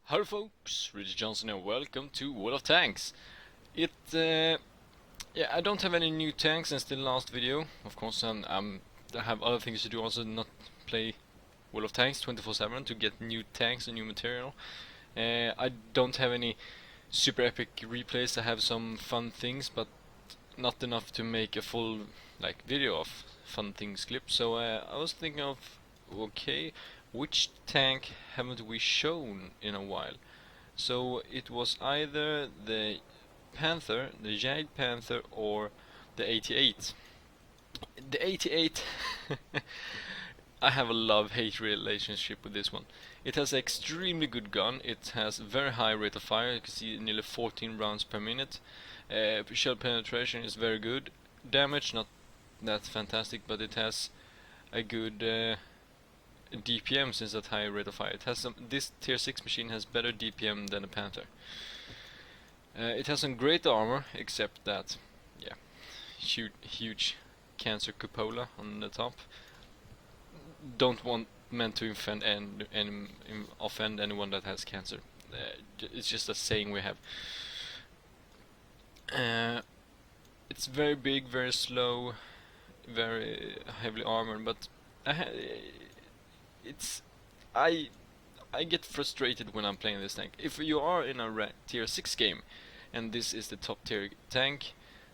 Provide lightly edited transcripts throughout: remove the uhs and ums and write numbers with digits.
Hello folks, Richard Johnson and welcome to World of Tanks. Yeah, I don't have any new tanks since the last video, of course, and I have other things to do also, not play World of Tanks 24/7 to get new tanks and new material. I don't have any super epic replays. I have some fun things, but not enough to make a full video of fun things clip. So I was thinking of, okay, which tank haven't we shown in a while? So it was either the Panther, the Giant Panther, or the 88. The 88, I have a love-hate relationship with this one. It has an extremely good gun. It has very high rate of fire. You can see nearly 14 rounds per minute. Shell penetration is very good. Damage not that fantastic, but it has a good DPM since that high rate of fire. It has this tier 6 machine has better DPM than a Panther. It has some great armor, except that, yeah, huge cancer cupola on the top. Don't want meant to offend anyone that has cancer. It's just a saying we have. It's very big, very slow, very heavily armored, but it's I get frustrated when I'm playing this tank. If you are in a tier 6 game and this is the top tier tank,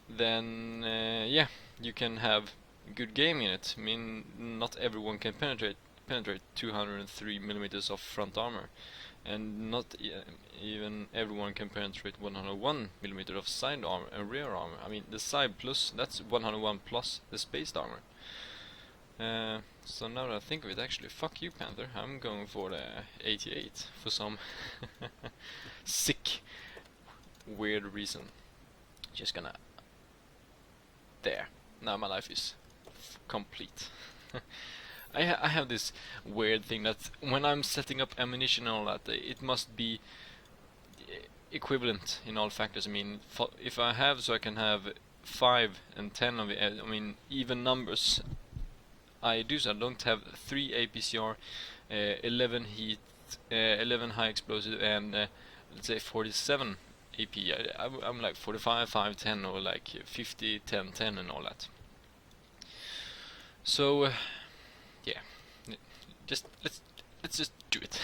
then yeah, you can have a good game in it. I mean, not everyone can penetrate 203 millimeters of front armor, and not even everyone can penetrate 101 millimeter of side armor and rear armor. I mean, the side plus, that's 101 plus the spaced armor. So now that I think of it, actually, fuck you, Panther. I'm going for the 88 for some sick, weird reason. Just gonna... There. Now my life is complete. I have this weird thing that when I'm setting up ammunition and all that, it must be equivalent in all factors. I mean, if I have, so I can have 5 and 10 of it, I mean, even numbers. I do so. I don't have 3 APCR, 11 heat, 11 high explosive, and let's say 47 AP. I'm like 45, 5, 10, or like 50, 10, 10, and all that. So yeah, let's just do it.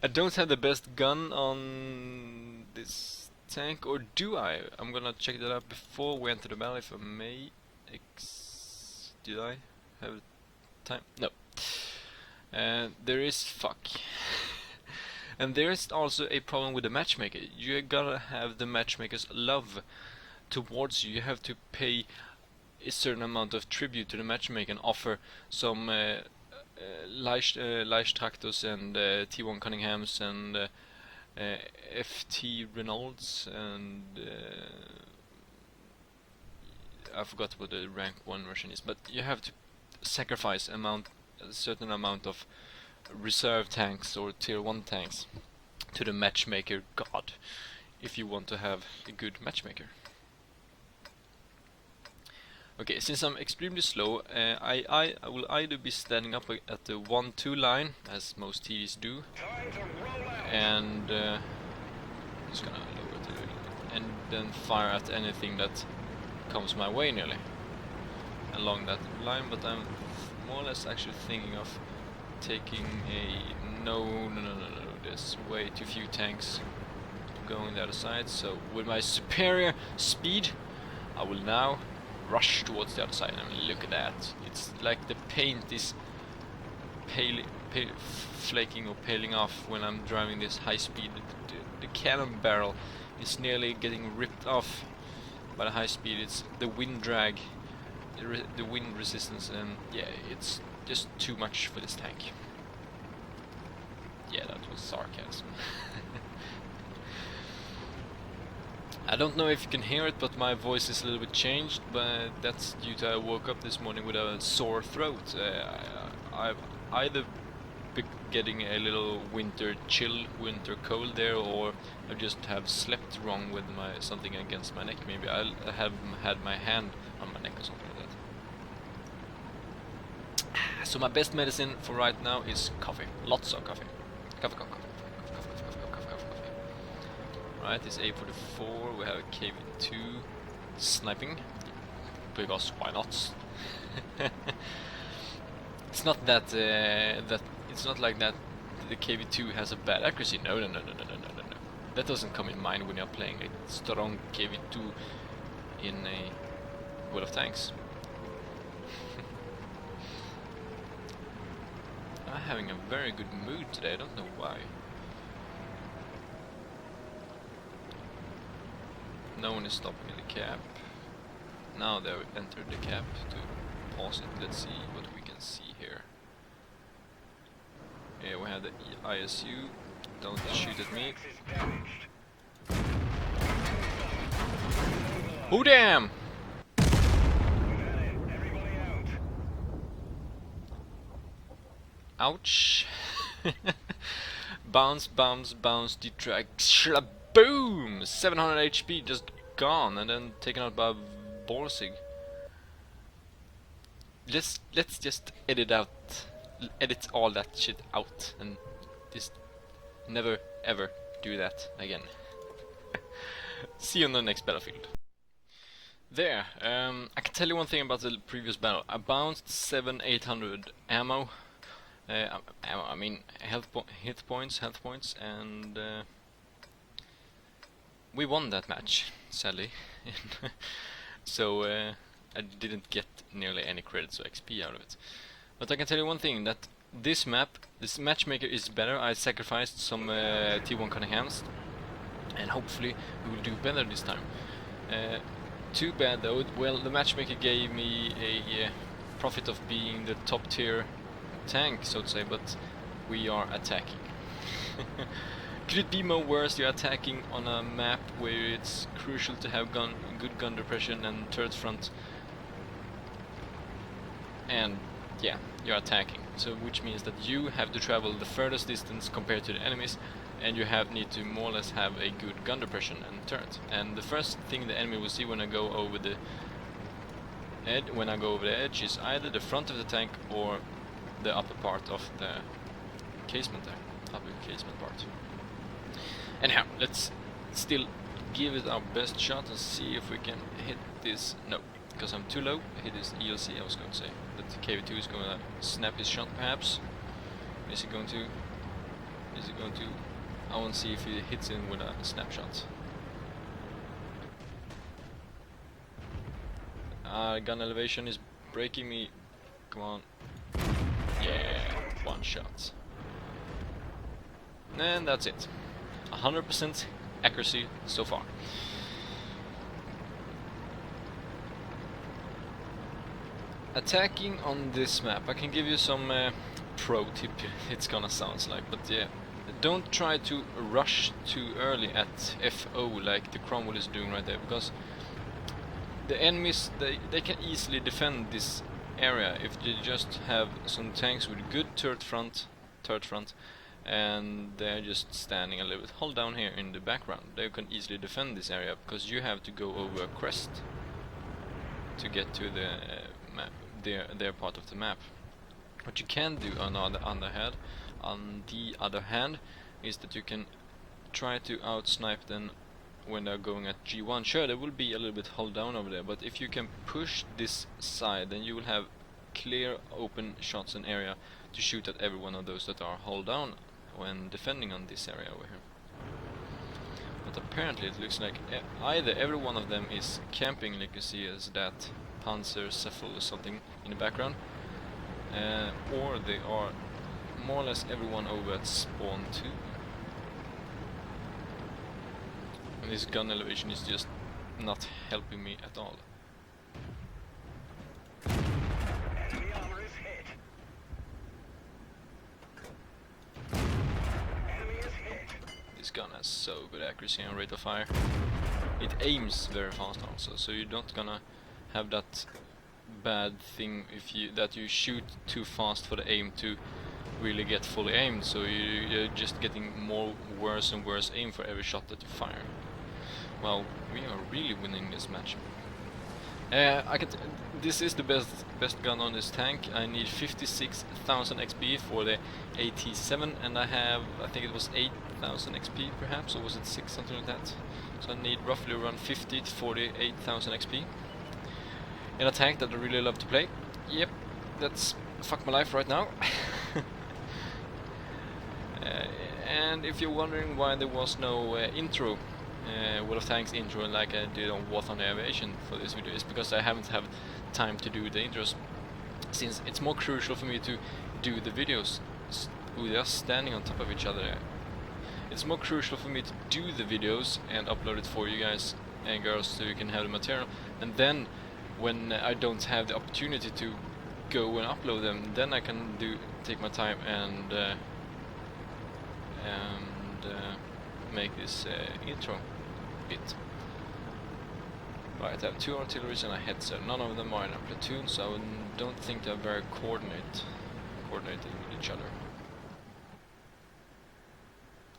I don't have the best gun on this tank, or do I? I'm gonna check that out before we enter the battle, if I may. Did I have time? No. There is fuck. And there is also a problem with the matchmaker. You gotta have the matchmaker's love towards you. You have to pay a certain amount of tribute to the matchmaker and offer some Leicht Tractos and T1 Cunninghams and FT Reynolds and I forgot what the rank 1 version is, but you have to sacrifice a certain amount of reserve tanks or tier 1 tanks to the matchmaker god if you want to have a good matchmaker. Okay, since I'm extremely slow, I will either be standing up at the 1-2 line, as most TVs do, and just gonna lower it a little, and then fire at anything that comes my way nearly along that line. But I'm more or less actually thinking of taking a no, there's way too few tanks going the other side, so with my superior speed I will now rush towards the other side. I mean, look at that. It's like the paint is flaking or peeling off when I'm driving this high speed. The cannon barrel is nearly getting ripped off by the high speed. It's the wind drag, the wind resistance, and yeah, it's just too much for this tank. Yeah, that was sarcasm. I don't know if you can hear it, but my voice is a little bit changed, but that's due to I woke up this morning with a sore throat. I've either been getting a little winter chill, winter cold there, or I just have slept wrong with something against my neck. Maybe I have had my hand on my neck or something like that. So my best medicine for right now is coffee. Lots of coffee. Coffee. Right, it's A44, we have a KV2 sniping, because why not? It's not that it's not like that the KV2 has a bad accuracy. No. That doesn't come in mind when you're playing a strong KV2 in a World of Tanks. I'm having a very good mood today, I don't know why. No one is stopping in the cap. Now they've entered the cap to pause it. Let's see what we can see here. Here we have the ISU. Don't shoot at me. Oh damn! Ouch! Bounce, detract, boom! 700 HP just gone, and then taken out by Borsig. Let's just edit all that shit out, and just never ever do that again. See you on the next battlefield. There, I can tell you one thing about the previous battle. I bounced 700-800 ammo. I mean health points, and we won that match, sadly. So I didn't get nearly any credits or XP out of it. But I can tell you one thing, that this matchmaker is better. I sacrificed some T1 Cunninghams, and hopefully we will do better this time. Too bad though, well, the matchmaker gave me a profit of being the top tier tank, so to say, but we are attacking. Could it be more worse? You're attacking on a map where it's crucial to have good gun depression and turret front, and yeah, you're attacking, so which means that you have to travel the furthest distance compared to the enemies, and you need to more or less have a good gun depression and turret. And the first thing the enemy will see when I go over the edge is either the front of the tank or the upper part of the casement there, upper casement part. Anyhow, let's still give it our best shot and see if we can hit this. No, because I'm too low. Hit this ELC, I was going to say. But the KV2 is going to snap his shot, perhaps. Is he going to? I want to see if he hits him with a snapshot. Gun elevation is breaking me. Come on. Yeah, one shot. And that's it. 100% accuracy so far. Attacking on this map, I can give you some pro tip, it's gonna sound like, but yeah, don't try to rush too early at FO like the Cromwell is doing right there, because the enemies, they can easily defend this area if they just have some tanks with good turret front, and they're just standing a little bit. Hold down here in the background. They can easily defend this area because you have to go over a crest to get to the map, their part of the map. What you can do on the other hand, is that you can try to outsnipe them when they're going at G1. Sure, there will be a little bit hold down over there, but if you can push this side, then you will have clear open shots in area to shoot at every one of those that are hold down when defending on this area over here. But apparently it looks like either every one of them is camping, like you see as that Panzer Cephal or something in the background, or they are more or less everyone over at spawn 2. And this gun elevation is just not helping me at all. Enemy armor is hit. Enemy is hit. This gun has so good accuracy and rate of fire. It aims very fast also, so you're not gonna have that bad thing if you shoot too fast for the aim to really get fully aimed, so you're just getting worse and worse aim for every shot that you fire. Well, we are really winning this match. I can. This is the best gun on this tank. I need 56,000 XP for the AT7, and I think it was 8,000 XP perhaps, or was it 6, something like that. So I need roughly around 50 to 48,000 XP in a tank that I really love to play. Yep, that's fuck my life right now. And if you're wondering why there was no intro, World of Tanks intro like I did on War Thunder Aviation for this video, is because I haven't had time to do the intros, since it's more crucial for me to do the videos with us standing on top of each other. It's more crucial for me to do the videos and upload it for you guys and girls so you can have the material, and then when I don't have the opportunity to go and upload them, then I can take my time and make this intro bit. Right, I have 2 artilleries and a headset. None of them are in a platoon, so I don't think they're very coordinated with each other.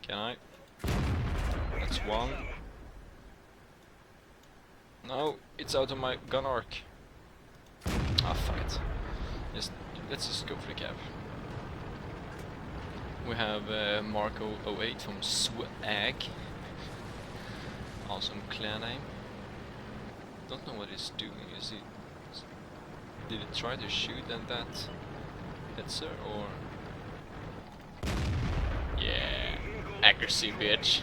Can I? That's one. No, it's out of my gun arc. Ah, fuck it. Let's just go for the cab. We have Marco 08 from Swag. Awesome clan name. Don't know what it's doing. Did it try to shoot at that Hetzer, or? Yeah, accuracy, bitch.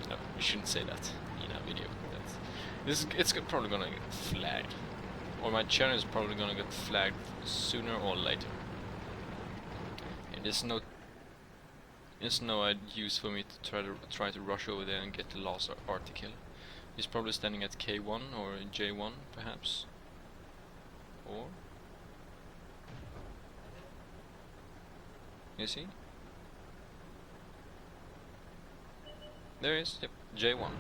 No, you shouldn't say that in a video. It's probably gonna get flagged, or my channel is probably gonna get flagged sooner or later. There's no use for me to try to rush over there and get the last article. He's probably standing at K1 or J1 perhaps. Or is he? There he is. Yep, J1.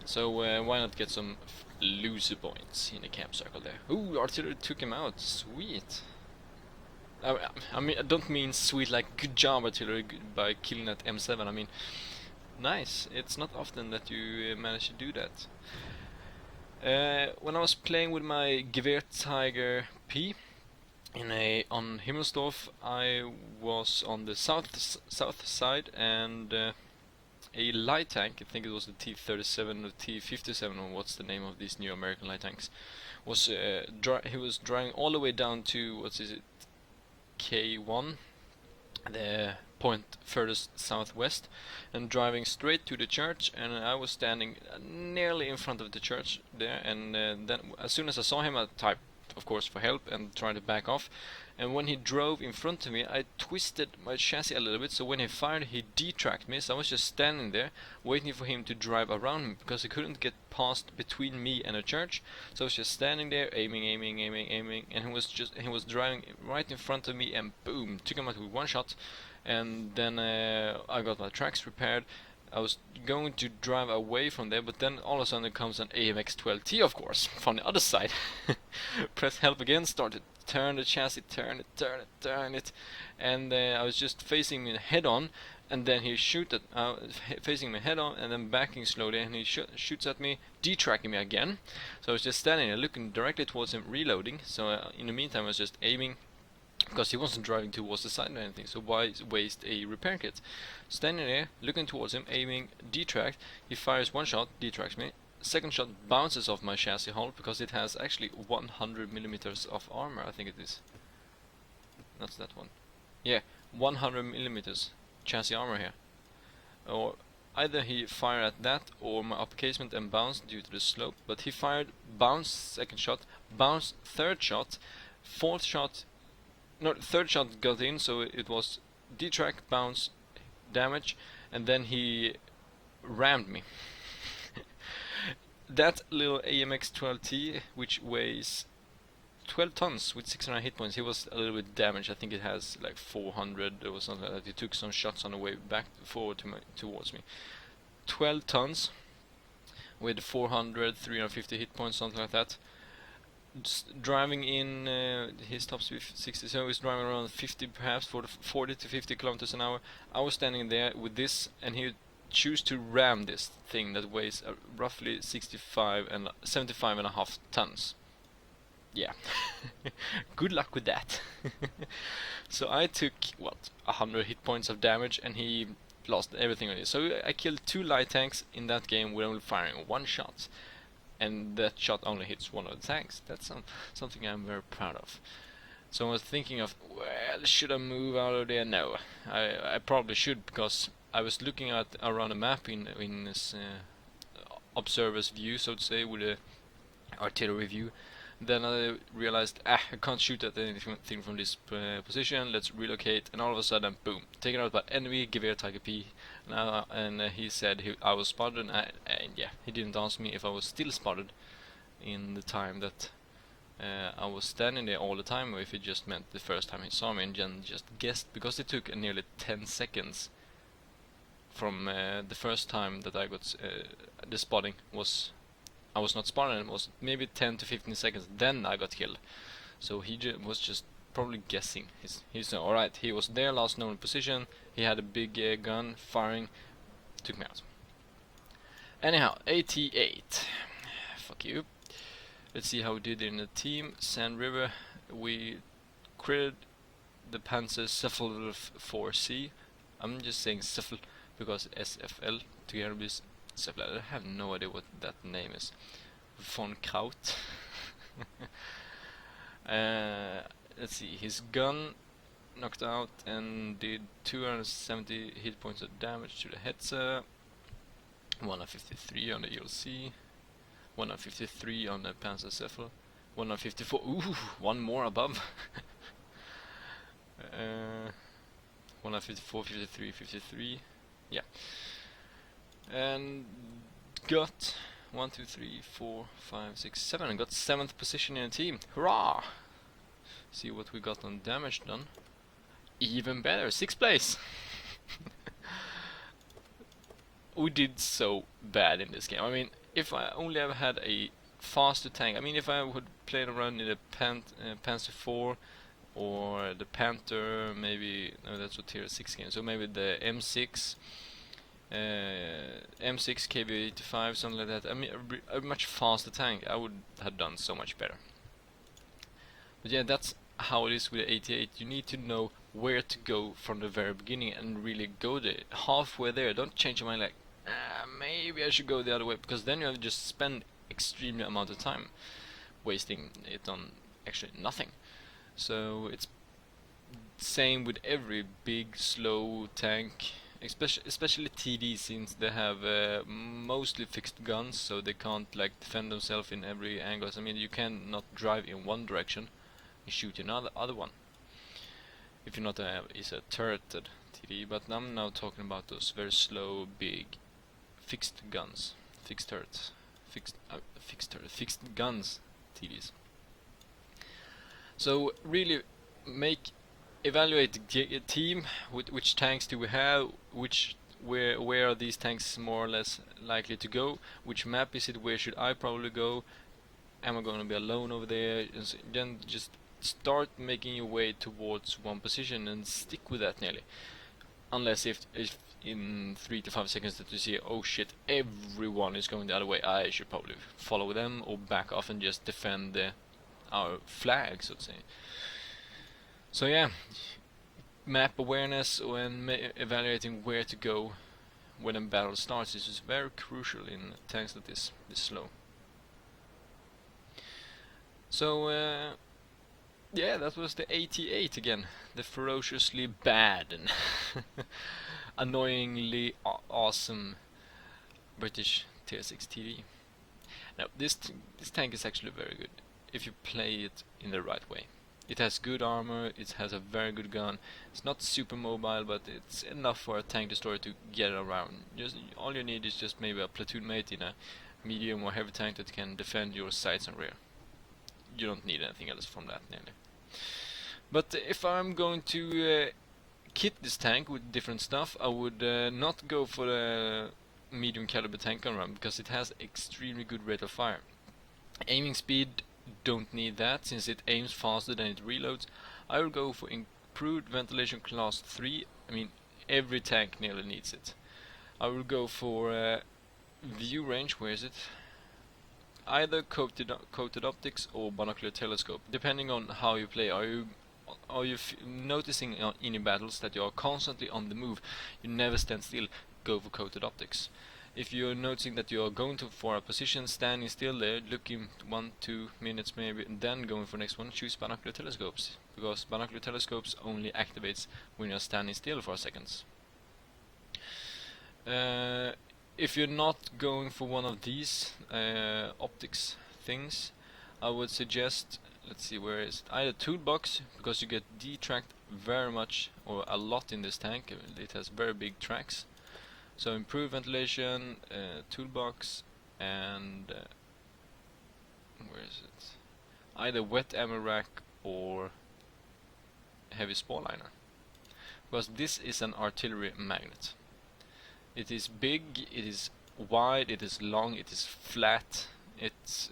So why not get some loser points in the camp circle there? Ooh, artillery took him out. Sweet. I mean, I don't mean sweet like good job artillery by killing that M7. I mean, nice. It's not often that you manage to do that. When I was playing with my Gewehr Tiger P on Himmelsdorf, I was on the south side, and a light tank, I think it was the T-37 or T-57, or what's the name of these new American light tanks, was he was driving all the way down to, what is it, K1, the point furthest southwest, and driving straight to the church, and I was standing nearly in front of the church there, and then as soon as I saw him, I typed, of course, for help and tried to back off, and when he drove in front of me, I twisted my chassis a little bit, so when he fired, he detracked me, so I was just standing there waiting for him to drive around me, because he couldn't get past between me and a church. So I was just standing there aiming, and he was driving right in front of me, and boom, took him out with one shot. And then I got my tracks repaired. I was going to drive away from there, but then all of a sudden there comes an AMX-12T, of course, from the other side. Press help again, started turn the chassis, turn it, and I was just facing me head on, and then he facing me head on, and then backing slowly, and he shoots at me, detracking me again. So I was just standing there looking directly towards him, reloading. So in the meantime I was just aiming, because he wasn't driving towards the side or anything, so why waste a repair kit? Standing there, looking towards him, aiming, detract, he fires one shot, detracts me. Second shot bounces off my chassis hull, because it has actually 100 millimeters of armor, I think it is. That's that one. Yeah, 100 millimeters chassis armor here. Or either he fired at that, or my upcasement and bounced due to the slope, but he fired, bounced, second shot, bounced, third shot, fourth shot. No, third shot got in, so it was detrack, bounce, damage, and then he rammed me. That little AMX-12T, which weighs 12 tons with 600 hit points, he was a little bit damaged. I think it has like 400 or something like that. He took some shots on the way back forward towards me. 12 tons with 400, 350 hit points, something like that. Just driving in his top speed 60, so he's driving around 50, perhaps 40 to 50 kilometers an hour. I was standing there with this, and he choose to ram this thing that weighs roughly 75 and a half tons. Yeah, good luck with that. So I took, what, 100 hit points of damage, and he lost everything on it. So I killed 2 light tanks in that game with only firing 1 shot, and that shot only hits 1 of the tanks. That's something I'm very proud of. So I was thinking of, well, should I move out of there? No, I probably should, because I was looking at around the map in this observer's view, so to say, with a artillery view. Then I realized, I can't shoot at anything from this position, let's relocate, and all of a sudden, boom, taken out by enemy, Gewehr Tiger P. And he said I was spotted, and yeah, he didn't ask me if I was still spotted in the time that I was standing there all the time, or if it just meant the first time he saw me, and then just guessed, because it took nearly 10 seconds from the first time that I got the spotting was... I was not spotted, it was maybe 10 to 15 seconds, then I got killed. So he was just probably guessing. He's alright, he was there, last known position, he had a big gun, firing, took me out. Anyhow, 88. Fuck you. Let's see how we did in the team. Sand River, we critted the Panzer Seffel 4C. I'm just saying Seffel because SFL together with Seffel. I have no idea what that name is. Von Kraut. Let's see, his gun knocked out and did 270 hit points of damage to the Hetzer. 153 on the ELC. 153 on the Panzer Seffel. 154. Ooh, one more above. 154, 53, 53. Yeah. And got 1, 2, 3, 4, 5, 6, 7. And got 7th position in the team. Hurrah! See what we got on damage done. Even better, 6th place. We did so bad in this game. I mean, if I only ever had a faster tank, I mean, if I would play around in the Panzer 4 or the Panther, maybe, no, that's what tier 6 game, so maybe the M6, M6 KV85, something like that. I mean, a much faster tank, I would have done so much better. But yeah, that's how it is with the 88. You need to know where to go from the very beginning and really go there. Halfway there, don't change your mind like, maybe I should go the other way, because then you'll just spend extremely amount of time wasting it on actually nothing. So it's same with every big slow tank, especially TD, since they have mostly fixed guns, so they can't like defend themselves in every angle. I mean, you cannot drive in one direction and shoot in other one if you're not is a turreted TD. But I'm now talking about those very slow, big, fixed guns, fixed turrets, fixed guns TDs. So really evaluate the team. Which tanks do we have? Where are these tanks more or less likely to go? Which map is it? Where should I probably go? Am I going to be alone over there? And so then just start making your way towards one position and stick with that nearly. Unless if in 3 to 5 seconds that you see, oh shit, everyone is going the other way, I should probably follow them or back off and just defend our flag, so to say. So yeah, map awareness when evaluating where to go when a battle starts is very crucial in tanks that is this slow. So yeah, that was the 88 again, the ferociously bad and annoyingly awesome British tier 6 TD. Now this tank is actually very good if you play it in the right way. It has good armor, it has a very good gun. It's not super mobile, but it's enough for a tank destroyer to get around. Just all you need is just maybe a platoon mate in a medium or heavy tank that can defend your sides and rear. You don't need anything else from that nearly. But if I'm going to kit this tank with different stuff, I would not go for the medium caliber tank gun run, because it has extremely good rate of fire. Aiming speed, don't need that since it aims faster than it reloads. I will go for improved ventilation class 3. I mean, every tank nearly needs it. I will go for view range. Where is it? Either coated optics or binocular telescope, depending on how you play. Are you noticing in your battles that you are constantly on the move? You never stand still. Go for coated optics. If you're noticing that you are going for a position, standing still there, looking 1-2 minutes maybe, and then going for the next one, choose binocular telescopes, because binocular telescopes only activates when you're standing still for seconds. If you're not going for one of these optics things, I would suggest, let's see, where is it? Either toolbox, because you get detracked very much or a lot in this tank. It has very big tracks. So improve ventilation, toolbox, and where is it? Either wet ammo rack or heavy spall liner, because this is an artillery magnet. It is big, it is wide, it is long, it is flat. It's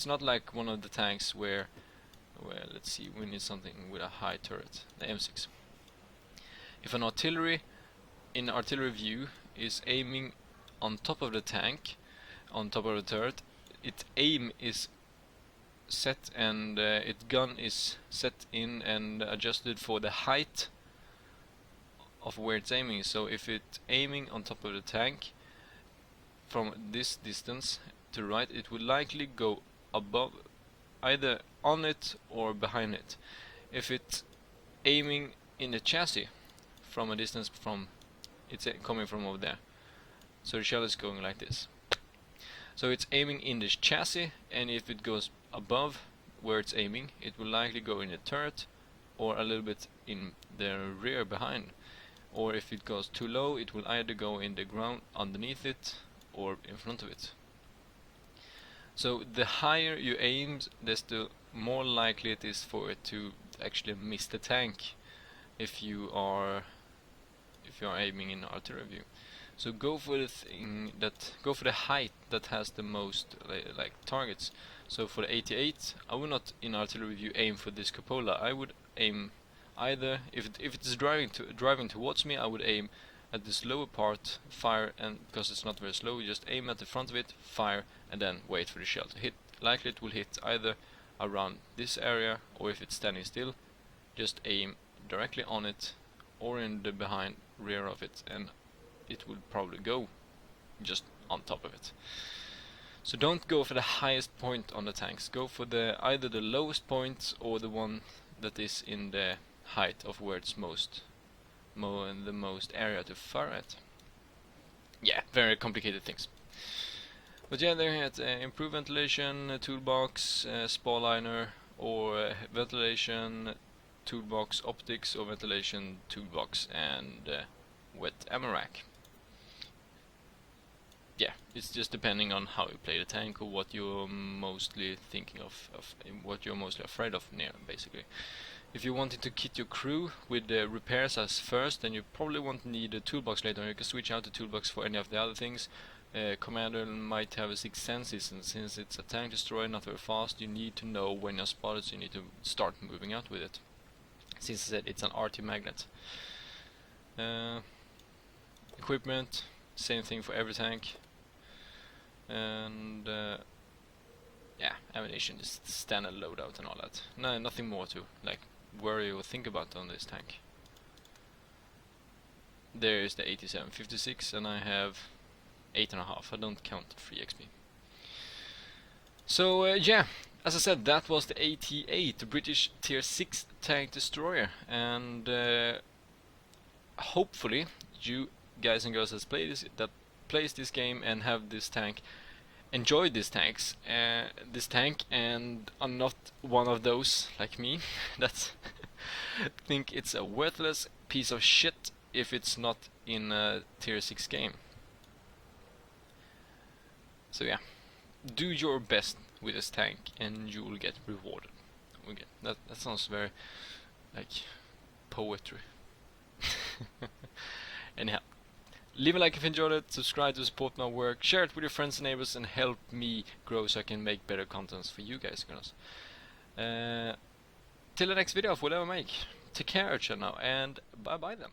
not like one of the tanks where let's see, we need something with a high turret, the M6. If an artillery in artillery view is aiming on top of the tank, on top of the turret, its aim is set and its gun is set in and adjusted for the height of where it's aiming. So if it's aiming on top of the tank from this distance to the right, it will likely go above, either on it or behind it. If it's aiming in the chassis from a distance from, it's coming from over there, so the shell is going like this. So it's aiming in this chassis, and if it goes above where it's aiming, it will likely go in the turret or a little bit in the rear behind. Or if it goes too low, it will either go in the ground underneath it or in front of it. So the higher you aim, desto more likely it is for it to actually miss the tank if you are aiming in artillery view. So go for the height that has the most like targets. So for the 88, I would not in artillery view aim for this cupola. I would aim either, if it's driving towards me, I would aim at this lower part, fire, and because it's not very slow, you just aim at the front of it, fire, and then wait for the shell to hit. Likely it will hit either around this area, or if it's standing still, just aim directly on it or in the behind rear of it, and it will probably go just on top of it. So don't go for the highest point on the tanks. Go for either the lowest point or the one that is in the height of where it's the most area to fire at. Yeah, very complicated things. But yeah, there you had improved ventilation, toolbox, spall liner, or ventilation, toolbox, optics, or ventilation, toolbox, and wet ammo rack. Yeah, it's just depending on how you play the tank or what you're mostly thinking of what you're mostly afraid of near, basically. If you wanted to kit your crew with the repairs as first, then you probably won't need a toolbox later on. You can switch out the toolbox for any of the other things. Commander might have a sixth sense, and since it's a tank destroyer, not very fast, you need to know when you're spotted, so you need to start moving out with it. Since I said it's an RT magnet. Equipment, same thing for every tank. And yeah, ammunition, just standard loadout and all that. No, nothing more to like worry or think about on this tank. There is the 8756, and I have 8.5. I don't count 3 XP. So yeah, as I said, that was the 88, the British Tier 6 tank destroyer, and hopefully you guys and girls that plays this game and have this tank, enjoy this tank, and are not one of those like me that think it's a worthless piece of shit if it's not in a Tier 6 game. So yeah, do your best with this tank and you will get rewarded. That sounds very like poetry. Anyhow, leave a like if you enjoyed it, subscribe to support my work, share it with your friends and neighbors, and help me grow so I can make better contents for you guys, girls. Till the next video of whatever I make, take care of each other now, and bye bye then.